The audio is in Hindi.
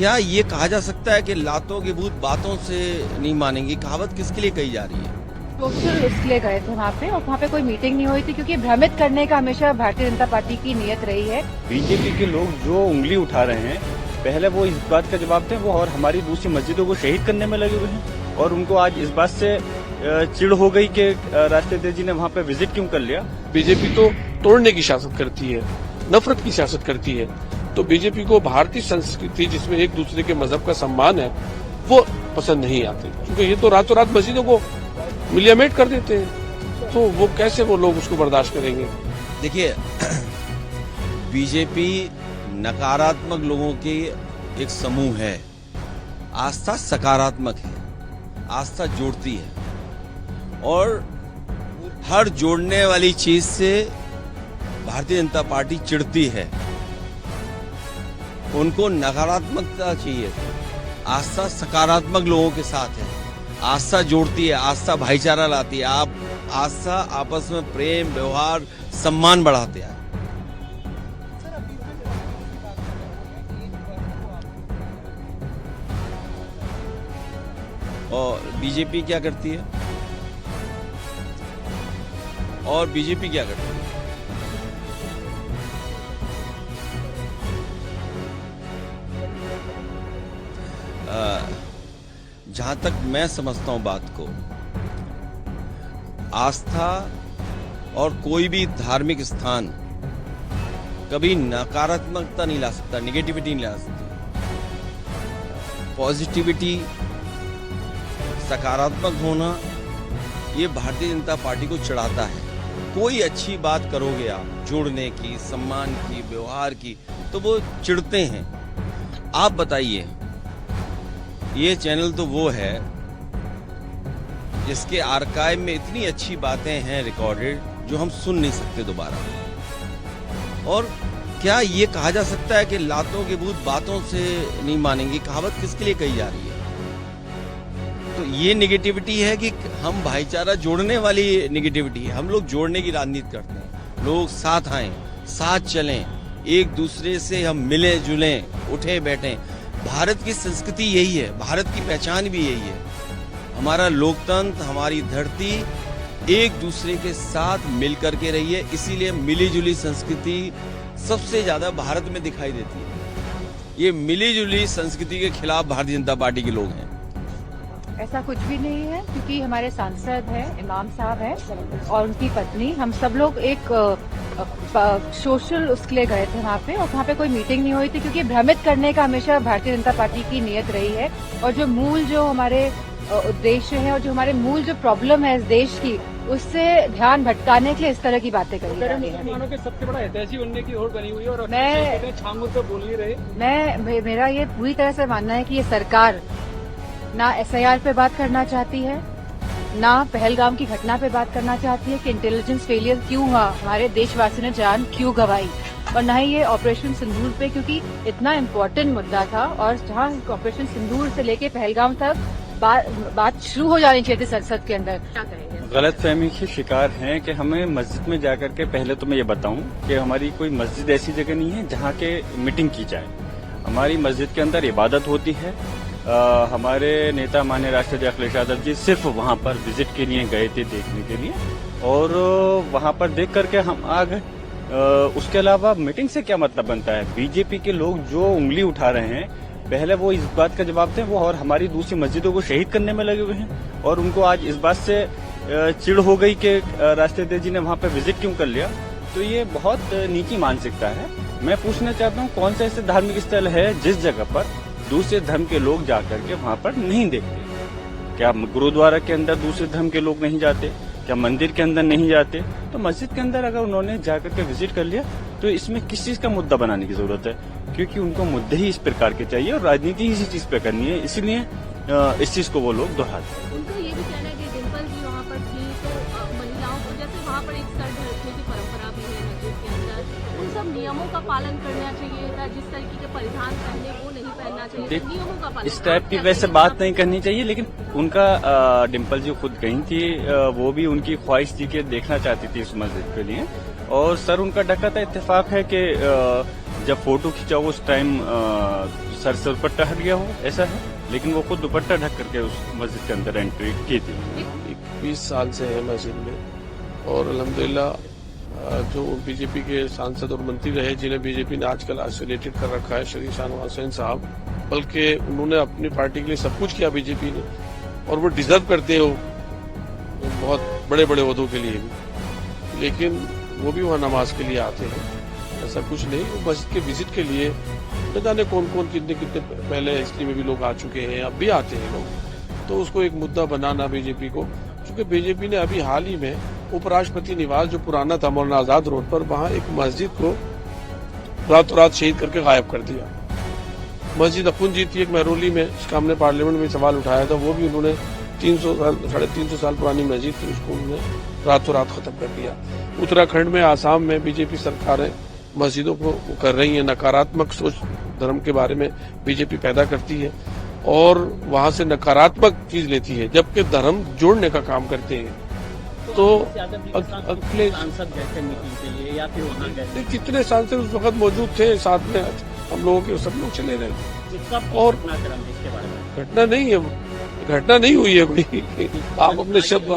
क्या ये कहा जा सकता है कि लातों के भूत बातों से नहीं मानेंगे? कहावत किसके लिए कही जा रही है? सोशल इसलिए गए थे वहाँ पे, और वहाँ पे कोई मीटिंग नहीं हुई थी क्योंकि भ्रमित करने का हमेशा भारतीय जनता पार्टी की नीयत रही है। बीजेपी के लोग जो उंगली उठा रहे हैं, पहले वो इस बात का जवाब थे वो और हमारी दूसरी मस्जिदों को शहीद करने में लगे हुए हैं, और उनको आज इस बात से चिढ़ हो गई कि राष्ट्रपति जी ने वहाँ पे विजिट क्यों कर लिया। बीजेपी तो तोड़ने की सियासत करती है, नफरत की सियासत करती है। तो बीजेपी को भारतीय संस्कृति जिसमें एक दूसरे के मजहब का सम्मान है वो पसंद नहीं आती, क्योंकि ये तो रातों रात मस्जिदों को मिलियामेट कर देते हैं, तो वो कैसे वो लोग उसको बर्दाश्त करेंगे? देखिए, बीजेपी नकारात्मक लोगों के एक समूह है, आस्था सकारात्मक है, आस्था जोड़ती है, और हर जोड़ने वाली चीज से भारतीय जनता पार्टी चिढ़ती है। उनको नकारात्मकता चाहिए, आस्था सकारात्मक लोगों के साथ है, आस्था जोड़ती है, आस्था भाईचारा लाती है, आप आस्था आपस में प्रेम व्यवहार सम्मान बढ़ाते हैं। और बीजेपी क्या करती है? और बीजेपी क्या करती है? जहां तक मैं समझता हूं बात को, आस्था और कोई भी धार्मिक स्थान कभी नकारात्मकता नहीं ला सकता, निगेटिविटी नहीं ला सकती। पॉजिटिविटी, सकारात्मक होना, ये भारतीय जनता पार्टी को चढ़ाता है। कोई अच्छी बात करोगे आप जोड़ने की, सम्मान की, व्यवहार की, तो वो चिढ़ते हैं। आप बताइए, ये चैनल तो वो है जिसके आर्काइव में इतनी अच्छी बातें हैं रिकॉर्डेड जो हम सुन नहीं सकते दोबारा। और क्या ये कहा जा सकता है कि लातों के भूत बातों से नहीं मानेंगे? कहावत किसके लिए कही जा रही है? तो ये निगेटिविटी है कि हम भाईचारा जोड़ने वाली निगेटिविटी है। हम लोग जोड़ने की राजनीति करते हैं, लोग साथ आए, साथ चलें, एक दूसरे से हम मिले जुलें, उठे बैठें। भारत की संस्कृति यही है, भारत की पहचान भी यही है। हमारा लोकतंत्र, हमारी धरती एक दूसरे के साथ मिलकर के रही है, इसीलिए मिली जुली संस्कृति सबसे ज्यादा भारत में दिखाई देती है। ये मिली जुली संस्कृति के खिलाफ भारतीय जनता पार्टी के लोग हैं। ऐसा कुछ भी नहीं है, क्योंकि हमारे सांसद हैं, इमाम साहब हैं और उनकी पत्नी, हम सब लोग एक सोशल उसके लिए गए थे वहाँ पे, और वहाँ पे कोई मीटिंग नहीं हुई थी क्योंकि भ्रमित करने का हमेशा भारतीय जनता पार्टी की नीयत रही है। और जो मूल जो हमारे उद्देश्य है और जो हमारे मूल जो प्रॉब्लम है इस देश की, उससे ध्यान भटकाने के लिए इस तरह की बातें करी जा रही है। मुसलमानों के सबसे बड़ा हितैषी बनने की ओर बनी हुई है, और छांगुर पे बोल नहीं रहे। मेरा ये पूरी तरह से मानना है कि ये सरकार ना SIR पे बात करना चाहती है, ना पहलगाम की घटना पे बात करना चाहती है कि इंटेलिजेंस फेलियर क्यों हुआ, हमारे देशवासियों ने जान क्यों गंवाई, और ना ही ये ऑपरेशन सिंदूर पे, क्योंकि इतना इम्पोर्टेंट मुद्दा था। और जहां ऑपरेशन सिंदूर से लेके पहलगाम तक बात शुरू हो जानी चाहिए थी संसद के अंदर। क्या करेंगे? गलतफहमी के शिकार हैं कि हमें मस्जिद में जाकर के, पहले तो मैं ये बताऊं कि हमारी कोई मस्जिद ऐसी जगह नहीं है जहां के मीटिंग की जाए। हमारी मस्जिद के अंदर इबादत होती है। हमारे नेता माननीय राष्ट्रपति अखिलेश यादव जी सिर्फ वहां पर विजिट के लिए गए थे, देखने के लिए, और वहां पर देख करके हम आ गए। उसके अलावा मीटिंग से क्या मतलब बनता है? बीजेपी के लोग जो उंगली उठा रहे हैं, पहले वो इस बात का जवाब थे वो और हमारी दूसरी मस्जिदों को शहीद करने में लगे हुए हैं, और उनको आज इस बात से चिढ़ हो गई कि राष्ट्रपति जी ने वहां पर विजिट क्यों कर लिया। तो ये बहुत नीची मानसिकता है। मैं पूछना चाहता हूँ, कौन सा ऐसे धार्मिक स्थल है जिस जगह पर दूसरे धर्म के लोग जाकर के वहां पर नहीं देखते? क्या गुरुद्वारा के अंदर दूसरे धर्म के लोग नहीं जाते? क्या मंदिर के अंदर नहीं जाते? तो मस्जिद के अंदर अगर उन्होंने जाकर के विजिट कर लिया तो इसमें किस चीज का मुद्दा बनाने की जरूरत है? क्योंकि उनको मुद्दे ही इस प्रकार के चाहिए और राजनीति ही इसी चीज पे करनी है, इसलिए इस चीज को वो लोग दोहराते हैं। उनका ये भी कहना है कि डिम्पल जी वहाँ पर थी तो महिलाओं को, जैसे वहाँ पर एक सर रखने की परंपरा भी है मस्जिद के अंदर, उन सब नियमों का पालन करना चाहिए था। जिस तरीके के परिधान पहने वो नहीं पहनना चाहिए, नियमों का पालन। इस टाइप की वैसे बात नहीं करनी चाहिए, लेकिन उनका डिम्पल जी खुद गई थी, वो भी उनकी ख्वाहिश थी कि देखना चाहती थी इस मस्जिद के लिए, और सर उनका ढका था। इत्तेफाक है कि जब फोटो खिंचाओ उस टाइम सर से दुपट्टा हट गया हो, ऐसा है। लेकिन वो खुद दुपट्टा ढक करके उस मस्जिद के अंदर एंट्री की थी। 20 साल से है मस्जिद में और अल्हम्दुलिल्लाह जो बीजेपी के सांसद और मंत्री रहे, जिन्हें बीजेपी ने आजकल आइसोलेटेड कर रखा है, शरीफ शाहनवाज हुसैन साहब, बल्कि उन्होंने अपनी पार्टी के लिए सब कुछ किया बीजेपी ने, और वो डिजर्व करते हो बहुत बड़े बड़े ओहदों के लिए भी, लेकिन वो भी वहाँ नमाज के लिए आते हैं, ऐसा कुछ नहीं। वो मस्जिद के विजिट के लिए न जाने कौन कौन कितने कितने पहले हिस्ट्री में भी लोग आ चुके हैं, अब भी आते हैं लोग। तो उसको एक मुद्दा बनाना बीजेपी को, क्योंकि बीजेपी ने अभी हाल ही में उपराष्ट्रपति निवास जो पुराना था मौलाना आजाद रोड पर, वहाँ एक मस्जिद को रातों रात शहीद करके गायब कर दिया। मस्जिद अपुंजी थी एक महरौली में, जिसका हमने पार्लियामेंट में सवाल उठाया था, वो भी उन्होंने 350 साल पुरानी मस्जिद थी, उसको उन्होंने रातों रात खत्म कर दिया। उत्तराखंड में, आसाम में बीजेपी सरकारें मस्जिदों को कर रही है, नकारात्मक सोच धर्म के बारे में बीजेपी पैदा करती है और वहां से नकारात्मक चीज लेती है, जबकि धर्म जोड़ने का काम करते हैं। तो अगले सांसद गए थे मीटिंग के लिए या फिर वहाँ गए? कितने सांसद उस वक्त मौजूद थे साथ में, हम लोगों के सब लोग चले गए। और घटनाक्रम इसके बारे में घटना नहीं है, घटना नहीं हुई है कोई। आप अपने शब्द